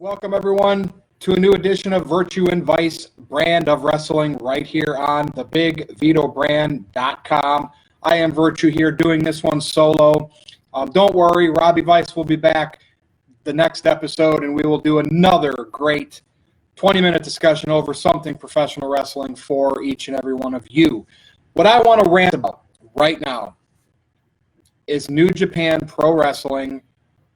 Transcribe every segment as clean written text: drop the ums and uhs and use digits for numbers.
Welcome, everyone, to a new edition of Virtue and Vice brand of wrestling right here on thebigvitobrand.com. I am Virtue here doing this one solo. Don't worry, Robbie Vice will be back the next episode, and we will do another great 20-minute discussion over something professional wrestling for each and every one of you. What I want to rant about right now is New Japan Pro Wrestling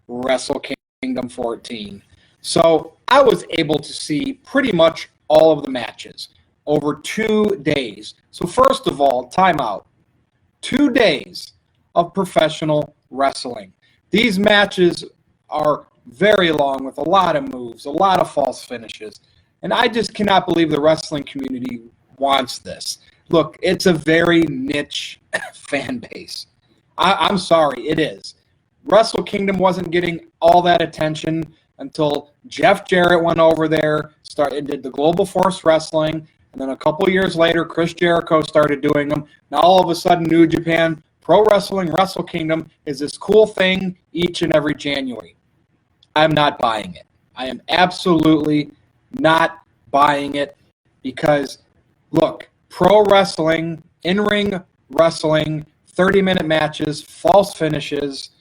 Wrestle Kingdom 14. So I was able to see pretty much all of the matches over 2 days. So first of all, timeout. 2 days of professional wrestling. These matches are very long with a lot of moves, a lot of false finishes. And I just cannot believe the wrestling community wants this. Look, it's a very niche fan base. I'm sorry, it is. Wrestle Kingdom wasn't getting all that attention until Jeff Jarrett went over there, started did the Global Force Wrestling, and then a couple years later, Chris Jericho started doing them. Now all of a sudden, New Japan Pro Wrestling Wrestle Kingdom is this cool thing each and every January. I'm not buying it. I am absolutely not buying it because, look, pro wrestling, in-ring wrestling, 30-minute matches, false finishes,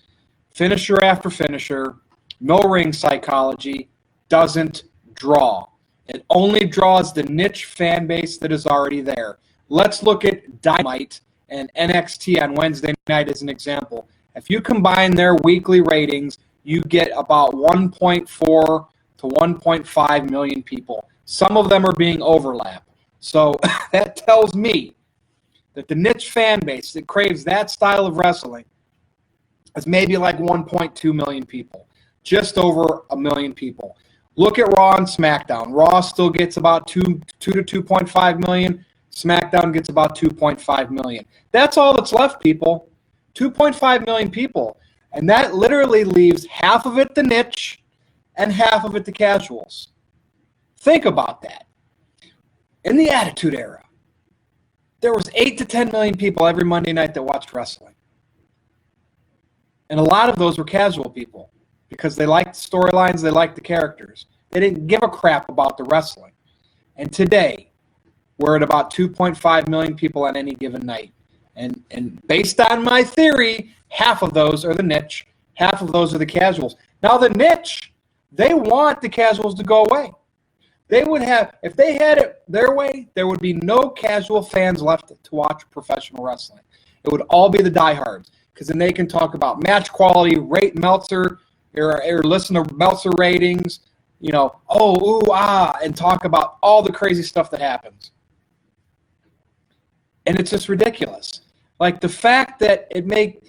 finisher after finisher, no ring psychology, doesn't draw. It only draws the niche fan base that is already there. Let's look at Dynamite and NXT on Wednesday night as an example. If you combine their weekly ratings, you get about 1.4 to 1.5 million people. Some of them are being overlapped. So that tells me that the niche fan base that craves that style of wrestling is maybe like 1.2 million people. Just over a million people. Look at Raw and SmackDown. Raw still gets about 2 to 2.5 million. SmackDown gets about 2.5 million. That's all that's left, people. 2.5 million people. And that literally leaves half of it the niche and half of it the casuals. Think about that. In the Attitude Era, there was 8 to 10 million people every Monday night that watched wrestling. And a lot of those were casual people because they liked the storylines, they liked the characters. They didn't give a crap about the wrestling. And today, we're at about 2.5 million people on any given night. And based on my theory, half of those are the niche, half of those are the casuals. Now the niche, they want the casuals to go away. They would have, if they had it their way, there would be no casual fans left to watch professional wrestling. It would all be the diehards, because then they can talk about match quality, rate Meltzer, or listen to Meltzer ratings, and talk about all the crazy stuff that happens. And it's just ridiculous. Like the fact that it made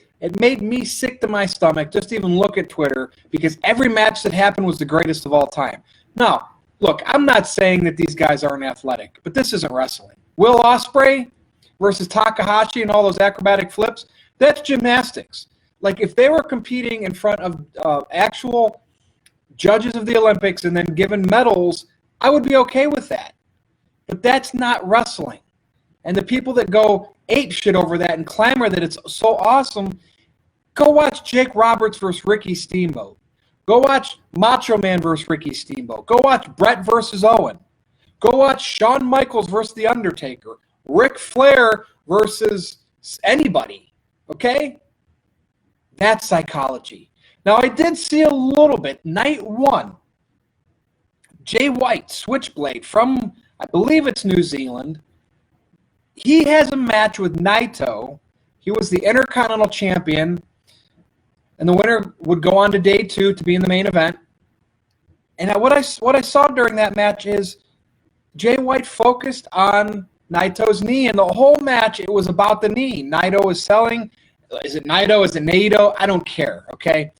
me sick to my stomach just to even look at Twitter because every match that happened was the greatest of all time. Now, look, I'm not saying that these guys aren't athletic, but this isn't wrestling. Will Ospreay versus Takahashi and all those acrobatic flips, that's gymnastics. Like if they were competing in front of actual judges of the Olympics and then given medals, I would be okay with that. But that's not wrestling. And the people that go ape shit over that and clamor that it's so awesome, go watch Jake Roberts versus Ricky Steamboat. Go watch Macho Man versus Ricky Steamboat. Go watch Brett versus Owen. Go watch Shawn Michaels versus The Undertaker. Ric Flair versus anybody. Okay? That's psychology. Now, I did see a little bit. Night one, Jay White, Switchblade from, I believe it's New Zealand. He has a match with Naito. He was the Intercontinental Champion. And the winner would go on to day 2 to be in the main event. And what I saw during that match is Jay White focused on Naito's knee. And the whole match, it was about the knee. Naito was selling. Is it Naito? Is it Naito? I don't care, okay?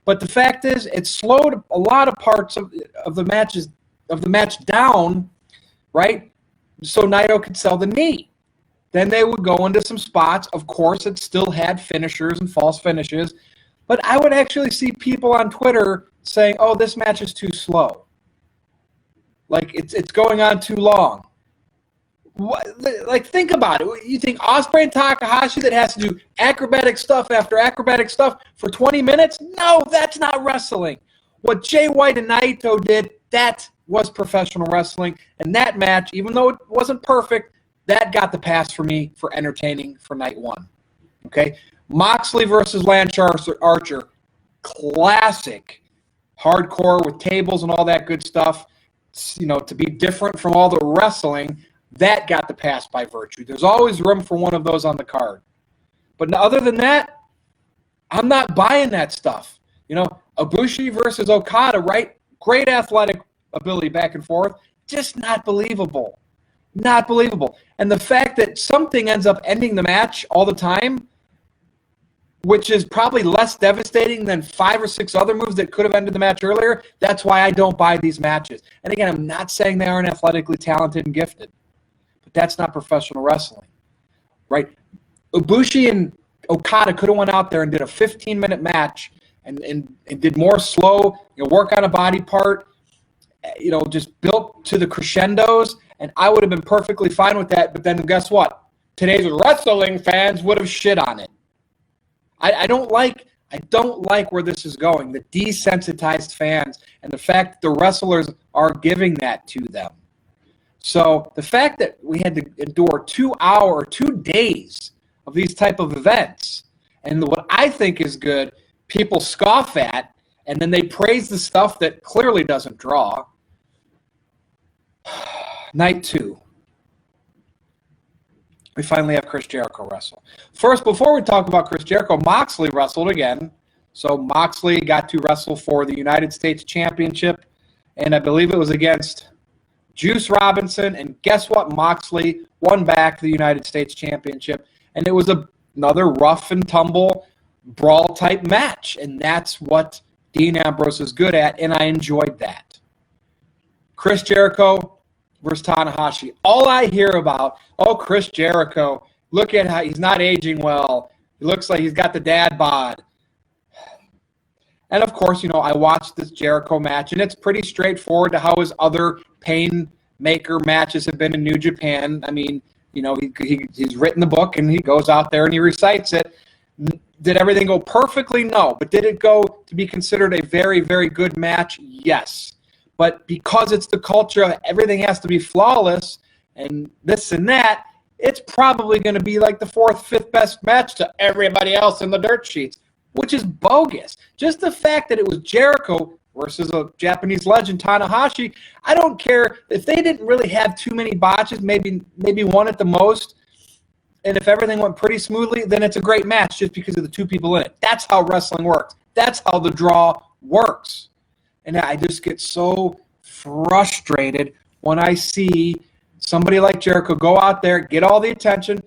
But the fact is, it slowed a lot of parts of the match down, right? So Naito could sell the knee. Then they would go into some spots. Of course, it still had finishers and false finishes. But I would actually see people on Twitter saying, oh, this match is too slow. Like, it's going on too long. What, like, think about it. You think Ospreay and Takahashi that has to do acrobatic stuff after acrobatic stuff for 20 minutes? No, that's not wrestling. What Jay White and Naito did, that was professional wrestling. And that match, even though it wasn't perfect, that got the pass for me for entertaining for night one. Okay? Moxley versus Lance Archer, classic, hardcore with tables and all that good stuff. You know, to be different from all the wrestling, that got the pass by virtue. There's always room for one of those on the card. But other than that, I'm not buying that stuff. You know, Ibushi versus Okada, right? Great athletic ability back and forth, just not believable. Not believable. And the fact that something ends up ending the match all the time, which is probably less devastating than 5 or 6 other moves that could have ended the match earlier, that's why I don't buy these matches. And again, I'm not saying they aren't athletically talented and gifted, but that's not professional wrestling, right? Ibushi and Okada could have went out there and did a 15-minute match and did more slow, work on a body part, just built to the crescendos, and I would have been perfectly fine with that. But then guess what? Today's wrestling fans would have shit on it. I don't like where this is going, the desensitized fans, and the fact that the wrestlers are giving that to them. So the fact that we had to endure 2 days of these type of events, and what I think is good, people scoff at, and then they praise the stuff that clearly doesn't draw. Night 2. We finally have Chris Jericho wrestle. First, before we talk about Chris Jericho, Moxley wrestled again. So Moxley got to wrestle for the United States Championship, and I believe it was against Juice Robinson. And guess what? Moxley won back the United States Championship, and it was another rough and tumble brawl-type match, and that's what Dean Ambrose is good at, and I enjoyed that. Chris Jericho versus Tanahashi. All I hear about, Chris Jericho, look at how he's not aging well. He looks like he's got the dad bod. And, of course, I watched this Jericho match, and it's pretty straightforward to how his other pain-maker matches have been in New Japan. I mean, he's written the book, and he goes out there and he recites it. Did everything go perfectly? No. But did it go to be considered a very, very good match? Yes. But because it's the culture, everything has to be flawless and this and that, it's probably going to be like the 4th, 5th best match to everybody else in the dirt sheets, which is bogus. Just the fact that it was Jericho versus a Japanese legend, Tanahashi, I don't care if they didn't really have too many botches, maybe one at the most, and if everything went pretty smoothly, then it's a great match just because of the 2 people in it. That's how wrestling works. That's how the draw works. And I just get so frustrated when I see somebody like Jericho go out there, get all the attention.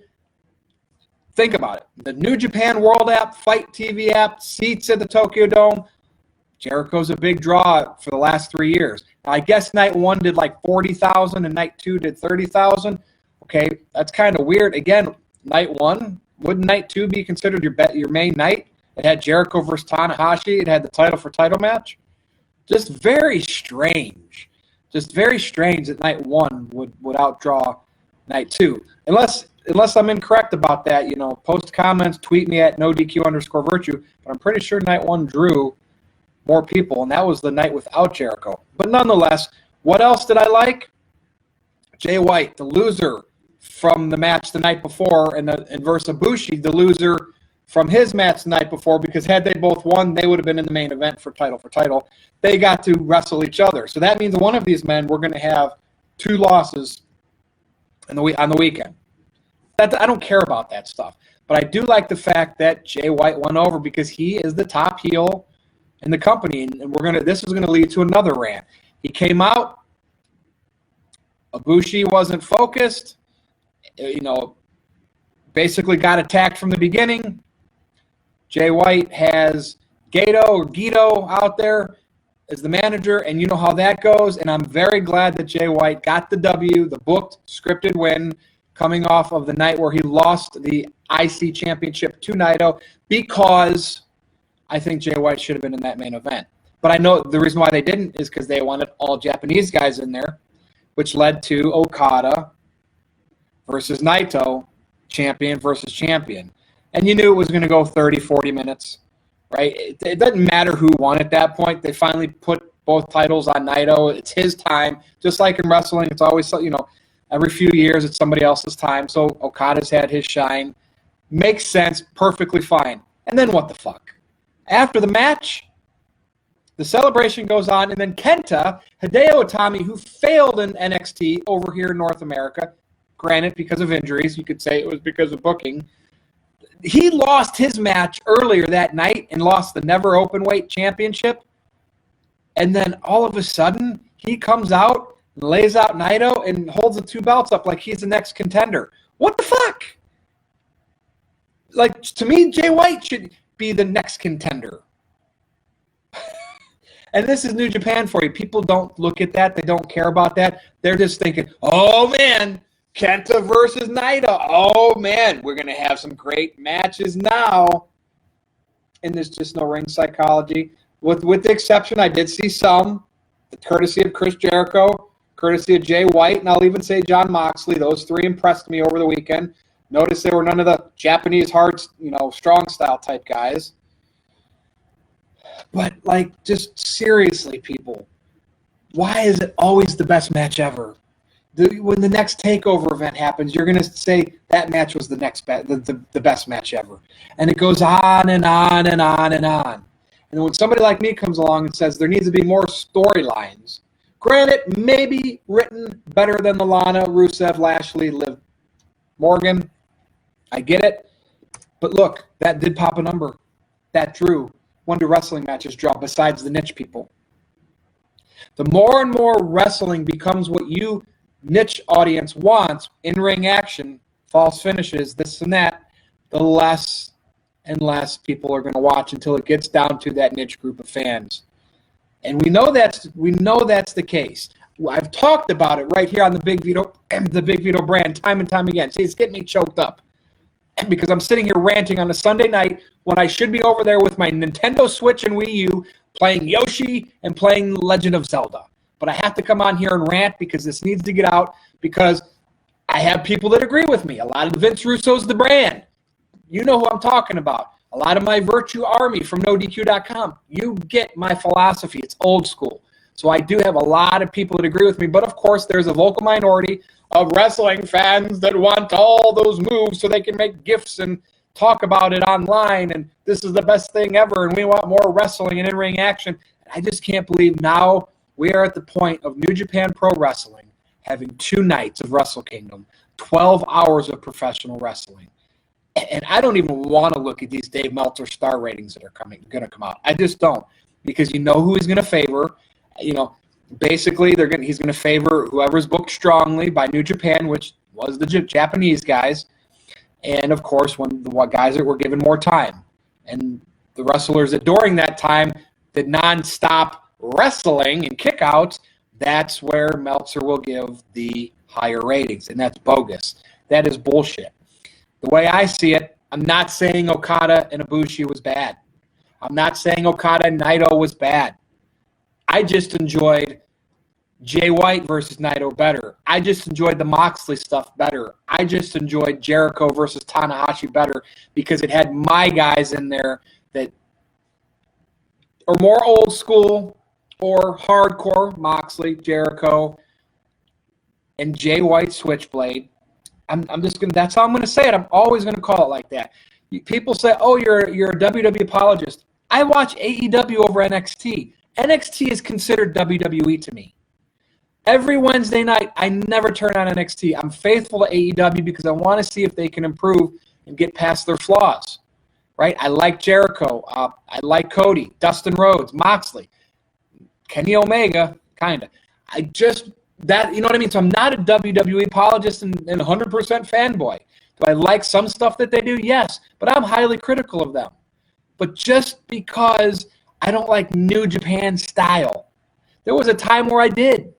Think about it. The New Japan World app, Fight TV app, seats at the Tokyo Dome. Jericho's a big draw for the last 3 years. Now, I guess night 1 did like 40,000 and night 2 did 30,000. Okay, that's kind of weird. Again, night 1, wouldn't night 2 be considered your main night? It had Jericho versus Tanahashi. It had the title for title match. Just very strange. Just very strange that night 1 would outdraw night 2. Unless I'm incorrect about that, post comments, tweet me at NoDQ_virtue. But I'm pretty sure night 1 drew more people, and that was the night without Jericho. But nonetheless, what else did I like? Jay White, the loser from the match the night before, and versus Ibushi, the loser from his match the night before, because had they both won, they would have been in the main event for title. They got to wrestle each other. So that means one of these men, we're going to have 2 losses on the weekend. I don't care about that stuff. But I do like the fact that Jay White went over because he is the top heel in the company, and this is going to lead to another rant. He came out, Ibushi wasn't focused, basically got attacked from the beginning. Jay White has Guido out there as the manager, and you know how that goes. And I'm very glad that Jay White got the W, the booked, scripted win, coming off of the night where he lost the IC championship to Naito, because I think Jay White should have been in that main event. But I know the reason why they didn't is because they wanted all Japanese guys in there, which led to Okada versus Naito, champion versus champion. And you knew it was going to go 30, 40 minutes, right? It doesn't matter who won at that point. They finally put both titles on Naito. It's his time. Just like in wrestling, it's always, every few years it's somebody else's time. So Okada's had his shine. Makes sense. Perfectly fine. And then what the fuck? After the match, the celebration goes on, and then Kenta, Hideo Itami, who failed in NXT over here in North America, granted because of injuries, you could say it was because of booking, he lost his match earlier that night and lost the Never Openweight Championship. And then all of a sudden, he comes out and lays out Naito and holds the two belts up like he's the next contender. What the fuck? Like, to me, Jay White should be the next contender. And this is New Japan for you. People don't look at that. They don't care about that. They're just thinking, oh, man, Kenta versus Naito. Oh, man, we're going to have some great matches now. And there's just no ring psychology. With the exception, I did see some, courtesy of Chris Jericho, courtesy of Jay White, and I'll even say Jon Moxley. Those three impressed me over the weekend. Notice they were none of the Japanese hard, strong style type guys. But, just seriously, people, why is it always the best match ever? When the next takeover event happens, you're going to say that match was the best match ever. And it goes on and on and on and on. And when somebody like me comes along and says there needs to be more storylines, granted, maybe written better than the Lana, Rusev, Lashley, Liv Morgan, I get it. But look, that did pop a number. That drew. When do wrestling matches draw besides the niche people? The more and more wrestling becomes what you niche audience wants, in-ring action, false finishes, this and that, the less and less people are going to watch until it gets down to that niche group of fans. And we know that's the case. I've talked about it right here on the Big Vito brand time and time again. See, it's getting me choked up because I'm sitting here ranting on a Sunday night when I should be over there with my Nintendo Switch and Wii U playing Yoshi and playing Legend of Zelda. But I have to come on here and rant because this needs to get out because I have people that agree with me. A lot of Vince Russo's the brand. You know who I'm talking about. A lot of my Virtue Army from NoDQ.com. You get my philosophy. It's old school. So I do have a lot of people that agree with me. But, of course, there's a vocal minority of wrestling fans that want all those moves so they can make GIFs and talk about it online. And this is the best thing ever. And we want more wrestling and in-ring action. I just can't believe now we are at the point of New Japan Pro Wrestling having 2 nights of Wrestle Kingdom, 12 hours of professional wrestling. And I don't even want to look at these Dave Meltzer star ratings that are going to come out. I just don't, because you know who he's going to favor. Basically he's going to favor whoever's booked strongly by New Japan, which was the Japanese guys, and of course the guys that were given more time, and the wrestlers that during that time did nonstop wrestling and kickouts. That's where Meltzer will give the higher ratings, and that's bogus. That is bullshit. The way I see it, I'm not saying Okada and Ibushi was bad. I'm not saying Okada and Naito was bad. I just enjoyed Jay White versus Naito better. I just enjoyed the Moxley stuff better. I just enjoyed Jericho versus Tanahashi better because it had my guys in there that are more old school or hardcore, Moxley, Jericho, and Jay White Switchblade. I'm just gonna. That's how I'm gonna say it. I'm always gonna call it like that. People say, "Oh, you're a WWE apologist." I watch AEW over NXT. NXT is considered WWE to me. Every Wednesday night, I never turn on NXT. I'm faithful to AEW because I want to see if they can improve and get past their flaws. Right? I like Jericho. I like Cody, Dustin Rhodes, Moxley, Kenny Omega, kind of. You know what I mean? So I'm not a WWE apologist and 100% fanboy. Do I like some stuff that they do? Yes. But I'm highly critical of them. But just because I don't like New Japan style. There was a time where I did.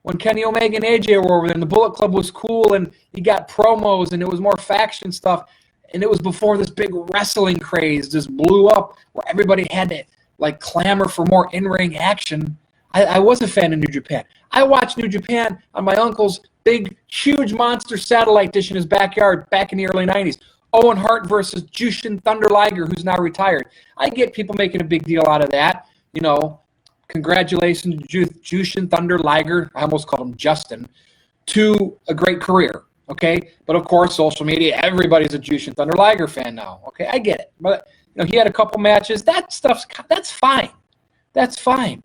When Kenny Omega and AJ were over there and the Bullet Club was cool and you got promos and it was more faction stuff. And it was before this big wrestling craze just blew up where everybody had to clamor for more in-ring action. I was a fan of New Japan. I watched New Japan on my uncle's big, huge monster satellite dish in his backyard back in the early 90s. Owen Hart versus Jushin Thunder Liger, who's now retired. I get people making a big deal out of that. You know, congratulations to Jushin Thunder Liger. I almost called him Justin. To a great career, okay? But, of course, social media, everybody's a Jushin Thunder Liger fan now, okay? I get it. But, you know, he had a couple matches. That's fine. That's fine.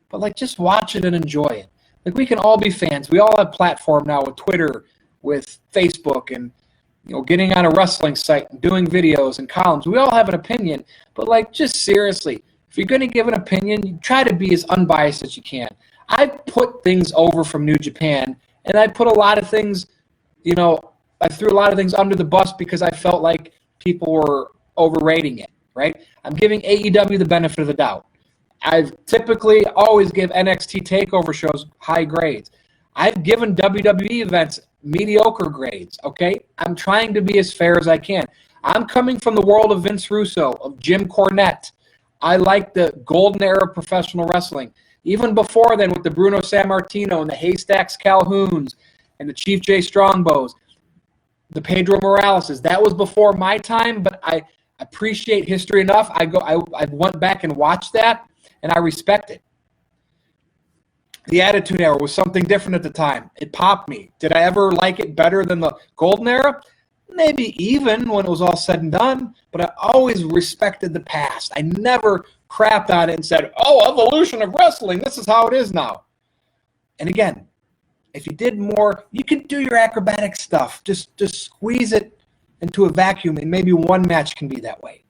But, like, just watch it and enjoy it. Like, we can all be fans. We all have platform now with Twitter, with Facebook, and, you know, getting on a wrestling site and doing videos and columns. We all have an opinion. But, like, just seriously, if you're going to give an opinion, you try to be as unbiased as you can. I put things over from New Japan, and I put a lot of things, you know, I threw a lot of things under the bus because I felt like people were overrating it, right? I'm giving AEW the benefit of the doubt. I've typically always give NXT TakeOver shows high grades. I've given WWE events mediocre grades, okay? I'm trying to be as fair as I can. I'm coming from the world of Vince Russo, of Jim Cornette. I like the golden era of professional wrestling. Even before then, with the Bruno Sammartino and the Haystacks Calhouns and the Chief J. Strongbows, the Pedro Moraleses, that was before my time, but I appreciate history enough. I went back and watched that, and I respect it. The Attitude Era was something different at the time. It popped me. Did I ever like it better than the Golden Era? Maybe even when it was all said and done, but I always respected the past. I never crapped on it and said, oh, evolution of wrestling, this is how it is now. And again, if you did more, you could do your acrobatic stuff. Just squeeze it into a vacuum, and maybe one match can be that way.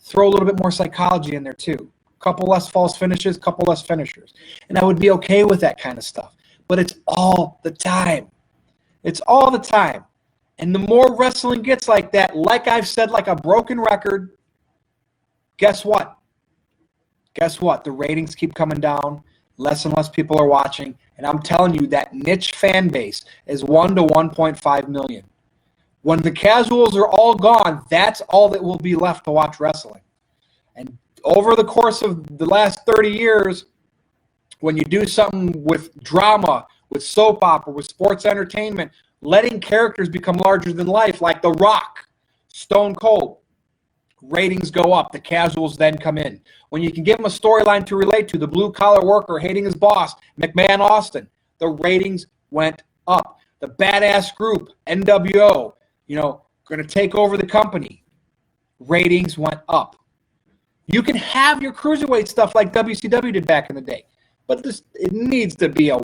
Throw a little bit more psychology in there too. A couple less false finishes, couple less finishers. And I would be okay with that kind of stuff. But it's all the time. It's all the time. And the more wrestling gets like that, like I've said, like a broken record, guess what? Guess what? The ratings keep coming down. Less and less people are watching. And I'm telling you, that niche fan base is 1 to 1.5 million. When the casuals are all gone, that's all that will be left to watch wrestling. And over the course of the last 30 years, when you do something with drama, with soap opera, with sports entertainment, letting characters become larger than life, like The Rock, Stone Cold, ratings go up. The casuals then come in. When you can give them a storyline to relate to, the blue-collar worker hating his boss, McMahon Austin, the ratings went up. The badass group, NWO, going to take over the company. Ratings went up. You can have your cruiserweight stuff like WCW did back in the day, but it needs to be a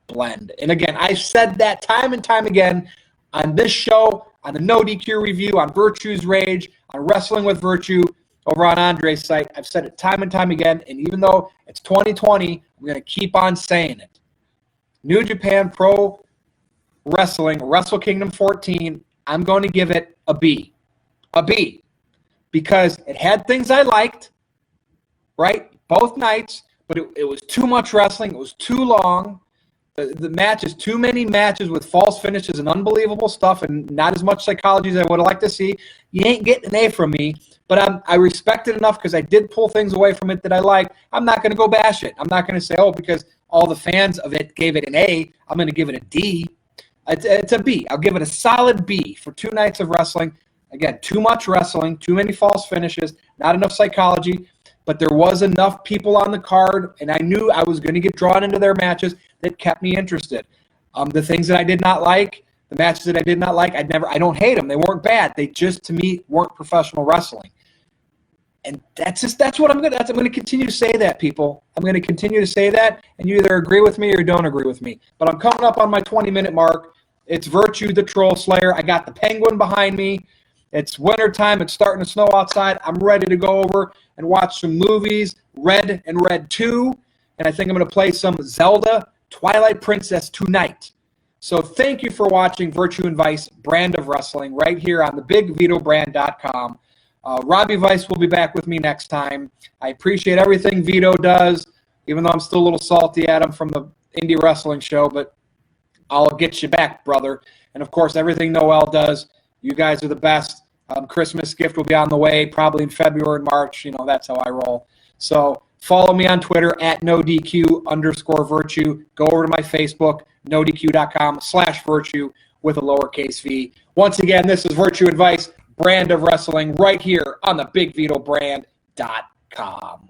blend. And again, I've said that time and time again on this show, on the No DQ review, on Virtue's Rage, on Wrestling with Virtue, over on Andre's site. I've said it time and time again, and even though it's 2020, I'm going to keep on saying it. New Japan Pro Wrestling, Wrestle Kingdom 14, I'm going to give it a B. A B. Because it had things I liked, right? Both nights, but it was too much wrestling. It was too long. The matches, too many matches with false finishes and unbelievable stuff and not as much psychology as I would have liked to see. You ain't getting an A from me, but I respect it enough because I did pull things away from it that I liked. I'm not going to go bash it. I'm not going to say, because all the fans of it gave it an A, I'm going to give it a D. It's a B. I'll give it a solid B for 2 nights of wrestling. Again, too much wrestling, too many false finishes, not enough psychology, but there was enough people on the card, and I knew I was going to get drawn into their matches that kept me interested. The things that I did not like, the matches that I did not like, I don't hate them. They weren't bad. They just, to me, weren't professional wrestling. And that's what I'm going to continue to say that, people. I'm going to continue to say that, and you either agree with me or you don't agree with me. But I'm coming up on my 20-minute mark. It's Virtue, the Troll Slayer. I got the Penguin behind me. It's wintertime. It's starting to snow outside. I'm ready to go over and watch some movies, Red and Red 2. And I think I'm going to play some Zelda Twilight Princess tonight. So thank you for watching Virtue and Vice, Brand of Wrestling, right here on thebigvitobrand.com. Robbie Vice will be back with me next time. I appreciate everything Vito does, even though I'm still a little salty at him from the indie wrestling show, but I'll get you back, brother. And, of course, everything Noel does. You guys are the best. Christmas gift will be on the way, probably in February and March. That's how I roll. So Follow me on Twitter at NoDQ_virtue. Go over to my Facebook, NoDQ.com/virtue with a lowercase v. Once again, this is Virtue Advice, brand of wrestling, right here on the BigVitoBrand.com.